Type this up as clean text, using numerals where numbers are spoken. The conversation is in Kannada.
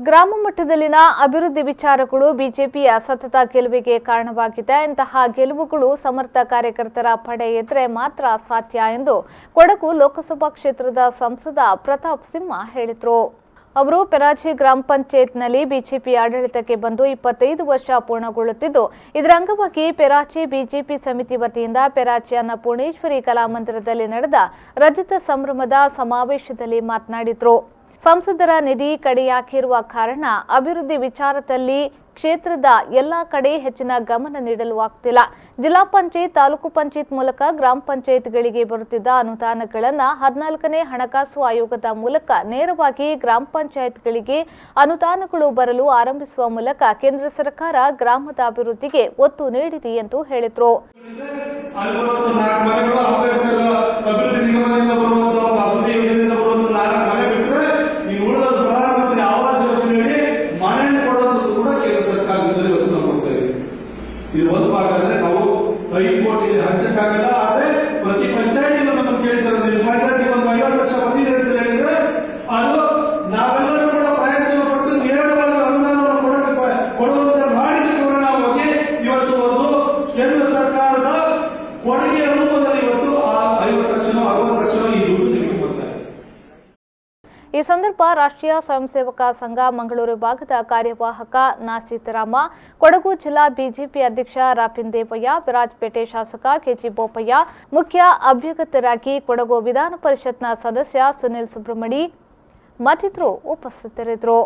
ಗ್ರಾಮ ಮಟ್ಟದಲ್ಲಿನ ಅಭಿವೃದ್ಧಿ ವಿಚಾರಗಳು ಬಿಜೆಪಿಯ ಸತತ ಗೆಲುವಿಗೆ ಕಾರಣವಾಗಿದೆ. ಇಂತಹ ಗೆಲುವುಗಳು ಸಮರ್ಥ ಕಾರ್ಯಕರ್ತರ ಪಡೆ ಇದ್ದರೆ ಮಾತ್ರ ಸಾಧ್ಯ ಎಂದು ಕೊಡಗು ಲೋಕಸಭಾ ಕ್ಷೇತ್ರದ ಸಂಸದ ಪ್ರತಾಪ್ ಸಿಂಹ ಹೇಳಿದರು. ಅವರು ಪೆರಾಚಿ ಗ್ರಾಮ ಪಂಚಾಯತ್ನಲ್ಲಿ ಬಿಜೆಪಿ ಆಡಳಿತಕ್ಕೆ ಬಂದು 25 ವರ್ಷ ಪೂರ್ಣಗೊಳ್ಳುತ್ತಿದ್ದು, ಇದರ ಅಂಗವಾಗಿ ಪೆರಾಚಿ ಬಿಜೆಪಿ ಸಮಿತಿ ವತಿಯಿಂದ ಪೆರಾಚಿ ಅನ್ನಪೂರ್ಣೇಶ್ವರಿ ಕಲಾಮಂದಿರದಲ್ಲಿ ನಡೆದ ರಜತ ಸಂಭ್ರಮದ ಸಮಾವೇಶದಲ್ಲಿ ಮಾತನಾಡಿದರು. ಸಂಸದರ ನಿಧಿ ಕಡಿಯಾಗಿರುವ ಕಾರಣ ಅಭಿವೃದ್ಧಿ ವಿಚಾರದಲ್ಲಿ ಕ್ಷೇತ್ರದ ಎಲ್ಲಾ ಕಡೆ ಹೆಚ್ಚಿನ ಗಮನ ನೀಡಲು ಆಗ್ತಿಲ್ಲ. ಜಿಲ್ಲಾ ಪಂಚಾಯತ್, ತಾಲೂಕು ಪಂಚಾಯತ್ ಮೂಲಕ ಗ್ರಾಮ ಪಂಚಾಯತ್ಗಳಿಗೆ ಬರುತ್ತಿದ್ದ ಅನುದಾನಗಳನ್ನು 14ನೇ ಹಣಕಾಸು ಆಯೋಗದ ಮೂಲಕ ನೇರವಾಗಿ ಗ್ರಾಮ ಪಂಚಾಯತ್ಗಳಿಗೆ ಅನುದಾನಗಳು ಬರಲು ಆರಂಭಿಸುವ ಮೂಲಕ ಕೇಂದ್ರ ಸರ್ಕಾರ ಗ್ರಾಮದ ಅಭಿವೃದ್ಧಿಗೆ ಒತ್ತು ನೀಡಿದೆ ಎಂದು ಹೇಳಿದರು. ಇದು ಒಂದು ಭಾಗ ಅಂದ್ರೆ ನಾವು 5 ಕೋಟಿ ಹಂಚಕ್ಕಾಗಲ್ಲ. ಆದ್ರೆ ಪ್ರತಿ ಪಂಚಾಯತಿಗೂ ನಾವು ಕೇಳ್ತಾರೆ, ಪಂಚಾಯತಿಗೆ ಒಂದು 50 ಲಕ್ಷ ಬಂದಿದೆ ಅಂತ ಹೇಳಿದ್ರೆ ಅದು ನಾವೆಲ್ಲರೂ ಕೂಡ ಪ್ರಯತ್ನ ಪಟ್ಟು ನೇರವಾಗಿ ಅನುದಾನವನ್ನು ಕೊಡುವಂತೆ ಮಾಡಿದ ಕಾರಣವಾಗಿ ಇವತ್ತು ಒಂದು ಕೇಂದ್ರ ಸರ್ಕಾರದ ಕೊಡುಗೆಯ ರೂಪದಲ್ಲಿ ಇವತ್ತು ಆ 50 ಲಕ್ಷ 60 ಲಕ್ಷ ಈ ದುಡ್ಡು ನಿಮಗೆ ಬರ್ತಾ ಇದೆ. ಈ ಸಂದರ್ಭ ರಾಷ್ಟ್ರೀಯ ಸ್ವಯಂ ಸೇವಕ ಸಂಘ ಮಂಗಳೂರು ಭಾಗದ ಕಾರ್ಯವಾಹಕ ನಾಸೀತರಾಮ, ಕೊಡಗು ಜಿಲ್ಲಾ ಬಿಜೆಪಿ ಅಧ್ಯಕ್ಷ ರಾಪಿನ್ ದೇವಯ್ಯ, ವಿರಾಜಪೇಟೆ ಶಾಸಕ ಕೆಜಿ ಬೋಪಯ್ಯ, ಮುಖ್ಯ ಅಭ್ಯರ್ಥಿಯಾಗಿ ಕೊಡಗು ವಿಧಾನ ಪರಿಷತ್ನ ಸದಸ್ಯ ಸುನಿಲ್ ಸುಬ್ರಹ್ಮಣಿ ಮತ್ತಿತರರು ಉಪಸ್ಥಿತರಿದ್ದರು.